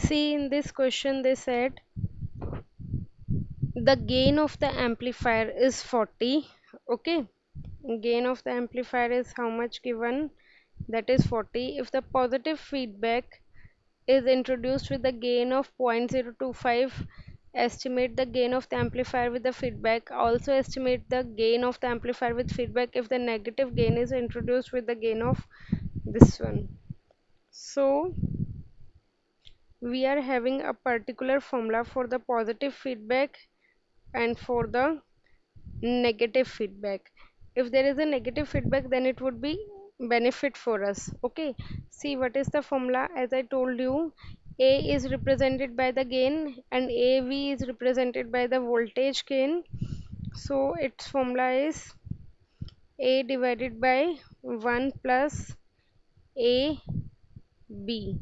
See, in this question they said the gain of the amplifier is 40. Okay, gain of the amplifier is how much given? That is 40. If the positive feedback is introduced with the gain of 0.025, estimate the gain of the amplifier with the feedback. Also estimate the gain of the amplifier with feedback if the negative gain is introduced with the gain of this one. So we are having a particular formula for the positive feedback and for the negative feedback. If there is a negative feedback, then it would be benefit for us. Okay, see what is the formula. As I told you, A is represented by the gain and AV is represented by the voltage gain. So its formula is A divided by 1 plus AB.